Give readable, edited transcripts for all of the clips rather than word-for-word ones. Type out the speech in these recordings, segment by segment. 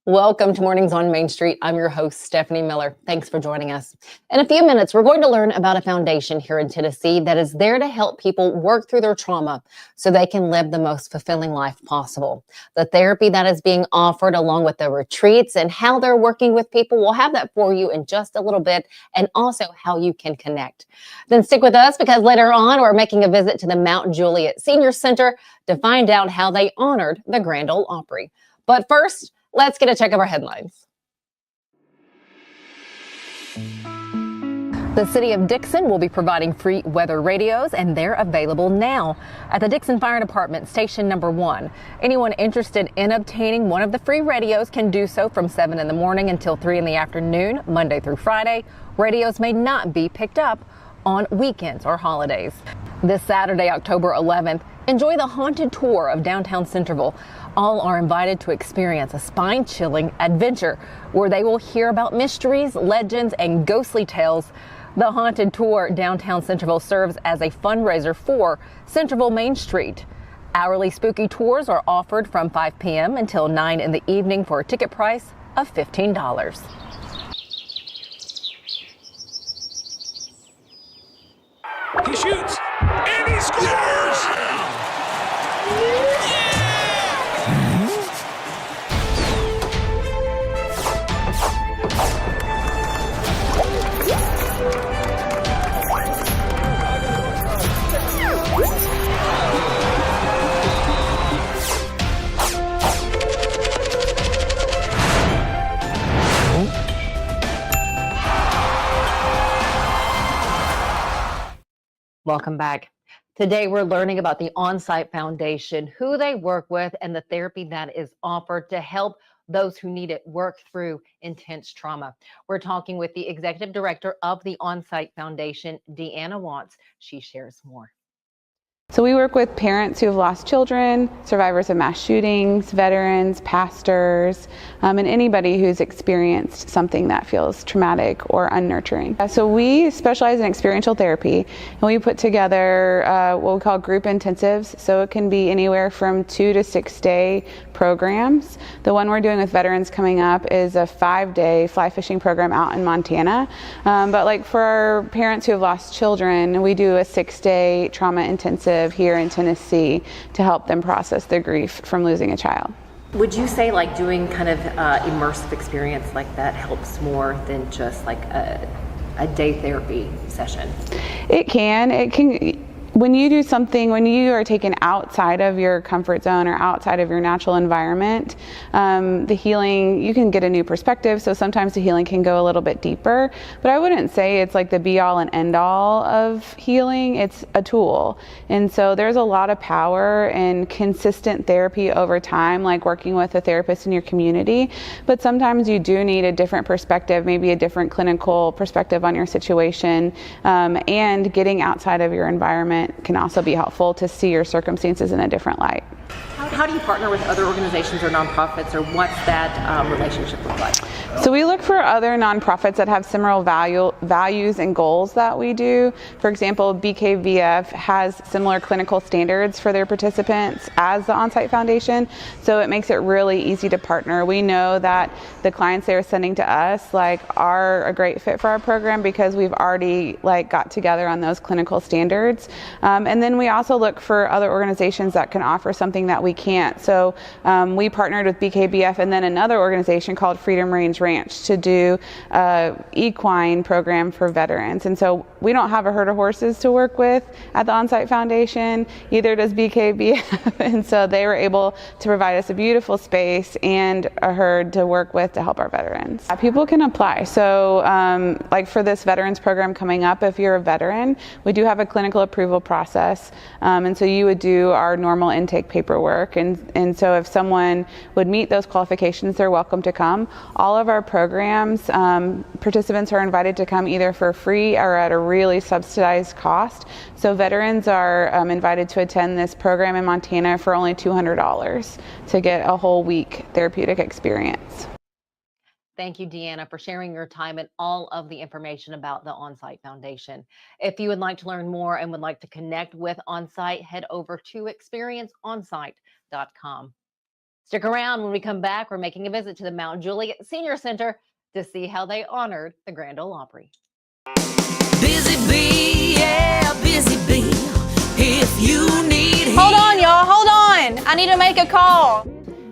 Welcome to Mornings on Main Street. I'm your host, Stephanie Miller. Thanks for joining us. In a few minutes, we're going to learn about a foundation here in Tennessee that is there to help people work through their trauma so they can live the most fulfilling life possible. The therapy that is being offered, along with the retreats and how they're working with people, we'll have that for you in just a little bit, and also how you can connect. Then stick with us because later on, we're making a visit to the Mount Juliet Senior Center to find out how they honored the Grand Ole Opry. But first, let's get a check of our headlines. The city of Dixon will be providing free weather radios, and they're available now at the Dixon Fire Department, Station Number 1. Anyone interested in obtaining one of the free radios can do so from 7 in the morning until 3 in the afternoon, Monday through Friday. Radios may not be picked up on weekends or holidays. This Saturday, October 11th, enjoy the haunted tour of downtown Centerville. All are invited to experience a spine-chilling adventure where they will hear about mysteries, legends, and ghostly tales. The haunted tour downtown Centerville serves as a fundraiser for Centerville Main Street. Hourly spooky tours are offered from 5 p.m. until 9 in the evening for a ticket price of $15. He shoots, and he scores! Welcome back. Today, we're learning about the Onsite Foundation, who they work with, and the therapy that is offered to help those who need it work through intense trauma. We're talking with the executive director of the Onsite Foundation, Deanna Wantz. She shares more. So we work with parents who have lost children, survivors of mass shootings, veterans, pastors, and anybody who's experienced something that feels traumatic or unnurturing. So we specialize in experiential therapy, and we put together what we call group intensives. So it can be anywhere from 2 to 6 day programs. The one we're doing with veterans coming up is a 5-day fly fishing program out in Montana. But like for our parents who have lost children, we do a 6-day trauma intensive here in Tennessee to help them process their grief from losing a child. Would you say like doing kind of immersive experience like that helps more than just like a day therapy session? It can. When you do something, when you are taken outside of your comfort zone or outside of your natural environment, the healing, you can get a new perspective. So sometimes the healing can go a little bit deeper, but I wouldn't say it's like the be all and end all of healing. It's a tool. And so there's a lot of power in consistent therapy over time, like working with a therapist in your community. But sometimes you do need a different perspective, maybe a different clinical perspective on your situation, and getting outside of your environment can also be helpful to see your circumstances in a different light. How do you partner with other organizations or nonprofits, or what's that relationship look like? So we look for other nonprofits that have similar values and goals that we do. For example, BKVF has similar clinical standards for their participants as the Onsite Foundation, so it makes it really easy to partner. We know that the clients they're sending to us are a great fit for our program because we've already got together on those clinical standards. And then we also look for other organizations that can offer something that we can't. So we partnered with BKBF and then another organization called Freedom Range Ranch to do an equine program for veterans. And so we don't have a herd of horses to work with at the Onsite Foundation, either does BKBF. And so they were able to provide us a beautiful space and a herd to work with to help our veterans. People can apply. So like for this veterans program coming up, if you're a veteran, we do have a clinical approval process. And so you would do our normal intake paperwork. And so if someone would meet those qualifications, they're welcome to come. All of our programs, participants are invited to come either for free or at a really subsidized cost. So veterans are invited to attend this program in Montana for only $200 to get a whole week therapeutic experience. Thank you, Deanna, for sharing your time and all of the information about the Onsite Foundation. If you would like to learn more and would like to connect with Onsite, head over to experienceonsite.com. Stick around. When we come back, we're making a visit to the Mount Juliet Senior Center to see how they honored the Grand Ole Opry. Busy bee, yeah, busy bee. If you need Hold on, y'all, hold on. I need to make a call.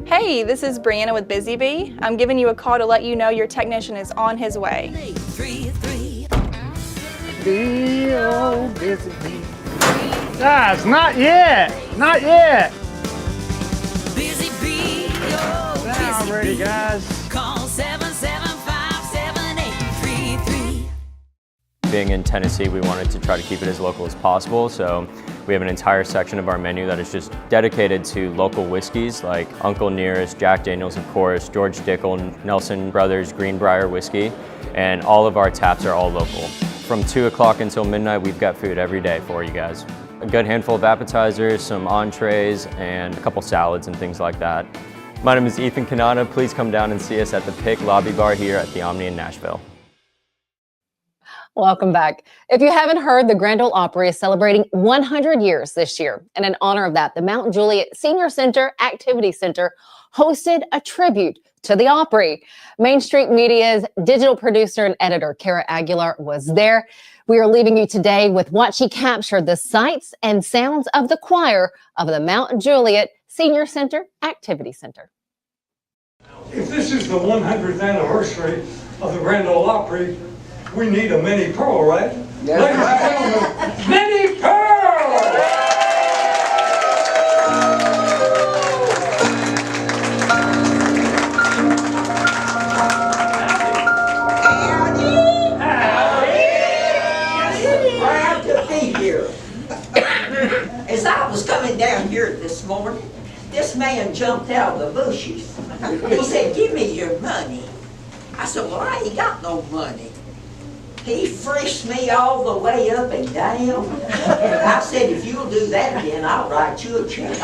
Hey, this is Brianna with Busy Bee. I'm giving you a call to let you know your technician is on his way. 333. Guys, not yet. Not yet. Busy bee, oh, Now I'm busy ready, bee. guys. Call 775-7833. Being in Tennessee, we wanted to try to keep it as local as possible, so we have an entire section of our menu that is just dedicated to local whiskeys like Uncle Nearest, Jack Daniels, of course, George Dickel, Nelson Brothers, Greenbrier whiskey, and all of our taps are all local. From 2 o'clock until midnight, we've got food every day for you guys. A good handful of appetizers, some entrees, and a couple salads and things like that. My name is Ethan Kanata. Please come down and see us at the Pick Lobby Bar here at the Omni in Nashville. Welcome back. If you haven't heard, the Grand Ole Opry is celebrating 100 years this year. And in honor of that, the Mount Juliet Senior Center Activity Center hosted a tribute to the Opry. Main Street Media's digital producer and editor, Kara Aguilar, was there. We are leaving you today with what she captured, the sights and sounds of the choir of the Mount Juliet Senior Center Activity Center. If this is the 100th anniversary of the Grand Ole Opry, we need a mini pearl, right? Yes. Ladies and gentlemen, mini pearl! Proud to be here. As I was coming down here this morning, this man jumped out of the bushes. He said, "Give me your money." I said, "Well, I ain't got no money." He frisked me all the way up and down. I said, "If you'll do that again, I'll write you a check."